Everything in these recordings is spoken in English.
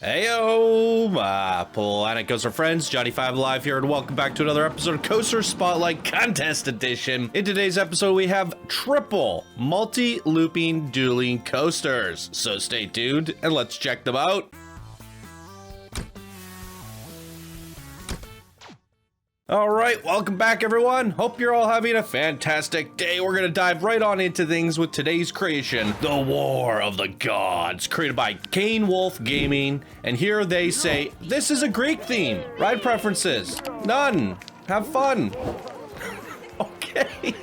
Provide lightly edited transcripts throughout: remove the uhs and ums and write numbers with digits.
Heyo, Planet Coaster friends, Johnny5 Live here, and welcome back to another episode of Coaster Spotlight Contest Edition. In today's episode, we have triple multi-looping dueling coasters. So stay tuned and let's check them out. All right, welcome back everyone. Hope you're all having a fantastic day. We're gonna dive right on into things with today's creation, The War of the Gods, created by Canewolf Gaming. And here they say, this is a Greek theme. Ride preferences, none. Have fun. Okay.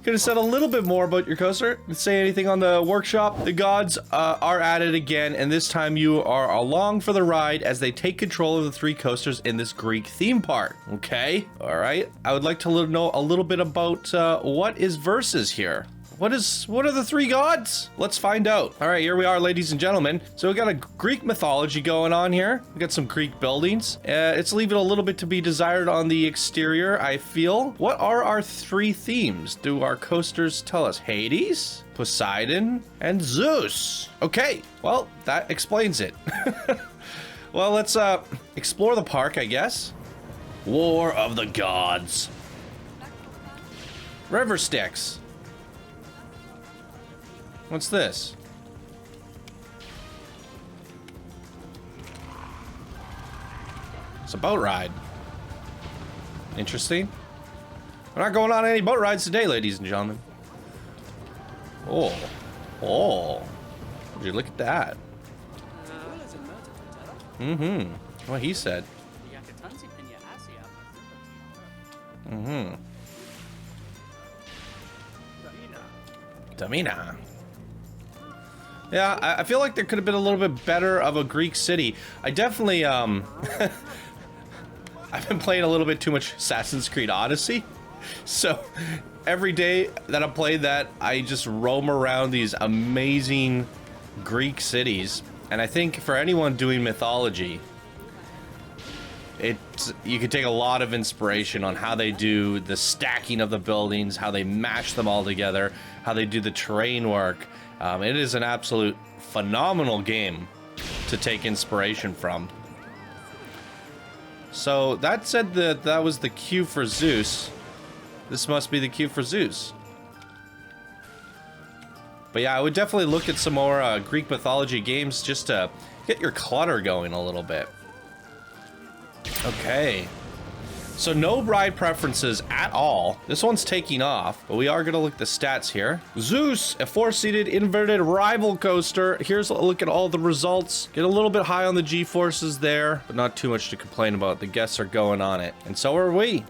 Could have said a little bit more about your coaster. Say anything on the workshop. The gods are at it again, and this time you are along for the ride as they take control of the three coasters in this Greek theme park. Okay, all right. I would like to know a little bit about what is versus here. What are the three gods? Let's find out. All right, here we are, ladies and gentlemen. So we got a Greek mythology going on here. We got some Greek buildings. It's leaving a little bit to be desired on the exterior, I feel. What are our three themes? Do our coasters tell us? Hades, Poseidon, and Zeus. Okay, well, that explains it. Well, let's explore the park, I guess. War of the Gods. River sticks. What's this? It's a boat ride. Interesting. We're not going on any boat rides today, ladies and gentlemen. Oh. Oh. Would you look at that? Mm-hmm. What he said. Mm-hmm. Tamina. Yeah, I feel like there could have been a little bit better of a Greek city. I definitely, I've been playing a little bit too much Assassin's Creed Odyssey. So every day that I play that, I just roam around these amazing Greek cities. And I think for anyone doing mythology, you could take a lot of inspiration on how they do the stacking of the buildings, how they mash them all together, how they do the terrain work. It is an absolute phenomenal game to take inspiration from. So that said that was the cue for Zeus. This must be the cue for Zeus. But yeah, I would definitely look at some more Greek mythology games just to get your clutter going a little bit. Okay. So no ride preferences at all. This one's taking off, but we are gonna look at the stats here. Zeus, a 4-seated inverted rival coaster. Here's a look at all the results. Get a little bit high on the G-forces there, but not too much to complain about. The guests are going on it, and so are we.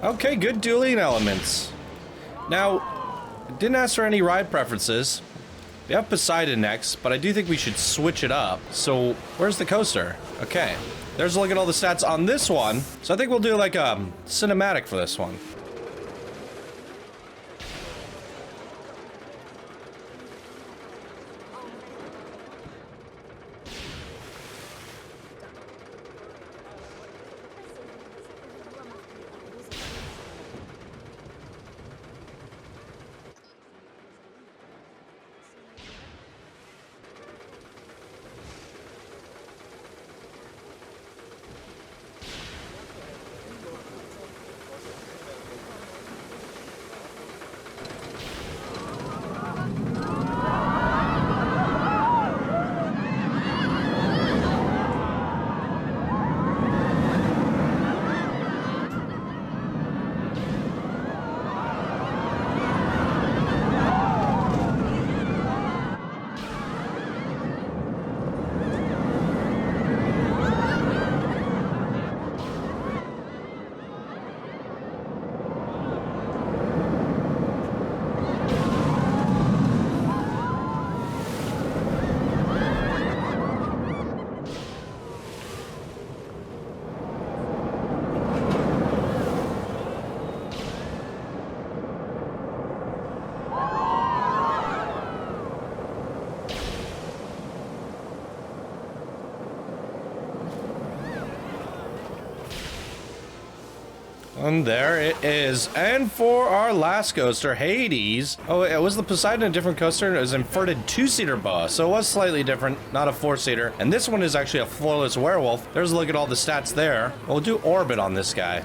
Okay, good dueling elements. Now, didn't ask for any ride preferences. We have Poseidon next, but I do think we should switch it up. So, where's the coaster? Okay, there's a look at all the stats on this one. So I think we'll do like a cinematic for this one. And there it is. And for our last coaster, Hades. Oh, it was the Poseidon a different coaster? It was inverted 2-seater boa, so it was slightly different, not a 4-seater. And this one is actually a floorless werewolf. There's a look at all the stats there. We'll do orbit on this guy.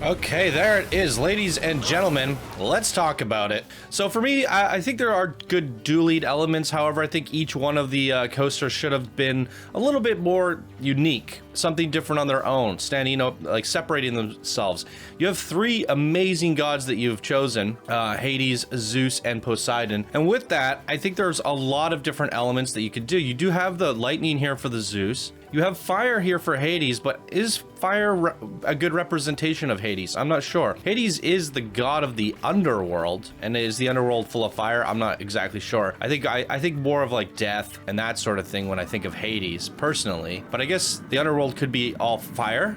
Okay, there it is, ladies and gentlemen. Let's talk about it. So for me, I think there are good dueling elements. However, I think each one of the coasters should have been a little bit more unique, something different on their own, standing up, like separating themselves. You have 3 amazing gods that you've chosen, Hades, Zeus, and Poseidon. And with that, I think there's a lot of different elements that you could do. You do have the lightning here for the Zeus. You have fire here for Hades, but is fire a good representation of Hades? I'm not sure. Hades is the god of the underworld, and is the underworld full of fire? I'm not exactly sure. I think more of like death and that sort of thing when I think of Hades, personally. But I guess the underworld could be all fire.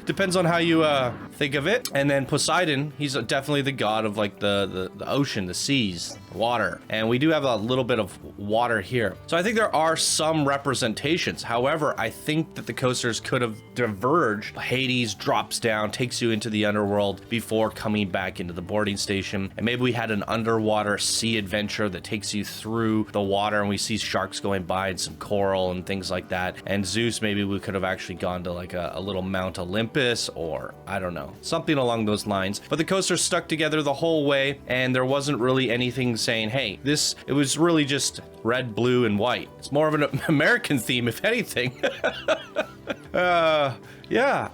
Depends on how you think of it. And then Poseidon, he's definitely the god of like the ocean, the seas, the water. And we do have a little bit of water here. So I think there are some representations. However, I think that the coasters could have diverged. Hades drops down, takes you into the underworld before coming back into the boarding station. And maybe we had an underwater sea adventure that takes you through the water, and we see sharks going by and some coral and things like that. And Zeus, maybe we could have actually gone to like a little Mount Olympus, or I don't know, something along those lines. But the coaster stuck together the whole way, and there wasn't really anything saying, hey, it was really just red, blue, and white. It's more of an American theme, if anything. Yeah,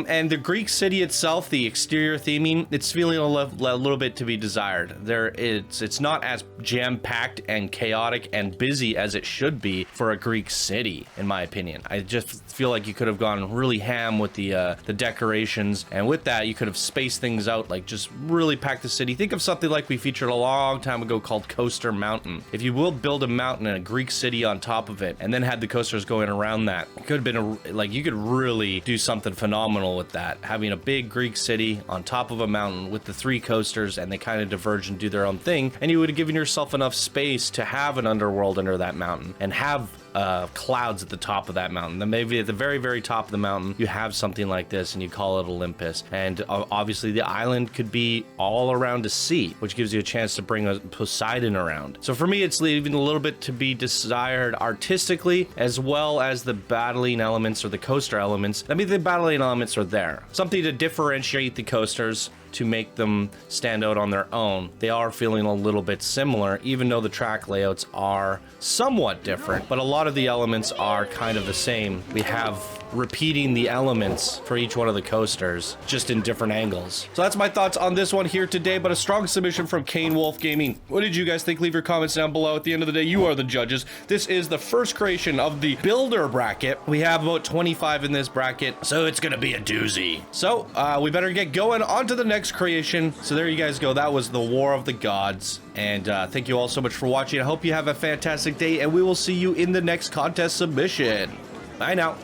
and the Greek city itself, the exterior theming, it's feeling a little bit to be desired. It's not as jam-packed and chaotic and busy as it should be for a Greek city, in my opinion. I just feel like you could have gone really ham with the decorations, and with that, you could have spaced things out, like just really pack the city. Think of something like we featured a long time ago called Coaster Mountain. If you will build a mountain and a Greek city on top of it, and then had the coasters going around that, it could have been you could really do something phenomenal with that, having a big Greek city on top of a mountain with the 3 coasters, and they kind of diverge and do their own thing, and you would have given yourself enough space to have an underworld under that mountain and have clouds at the top of that mountain. Then maybe at the very, very top of the mountain, you have something like this and you call it Olympus. And obviously the island could be all around a sea, which gives you a chance to bring a Poseidon around. So for me, it's leaving a little bit to be desired artistically, as well as the battling elements or the coaster elements. I mean, the battling elements are there. Something to differentiate the coasters, to make them stand out on their own. They are feeling a little bit similar, even though the track layouts are somewhat different, but a lot of the elements are kind of the same. We have repeating the elements for each one of the coasters, just in different angles. So that's my thoughts on this one here today, but a strong submission from Canewolf Gaming. What did you guys think? Leave your comments down below. At the end of the day, you are the judges. This is the first creation of the builder bracket. We have about 25 in this bracket, so it's gonna be a doozy. So we better get going on to the next creation. So there you guys go. That was the War of the Gods. And thank you all so much for watching. I hope you have a fantastic day, and we will see you in the next contest submission. Bye now.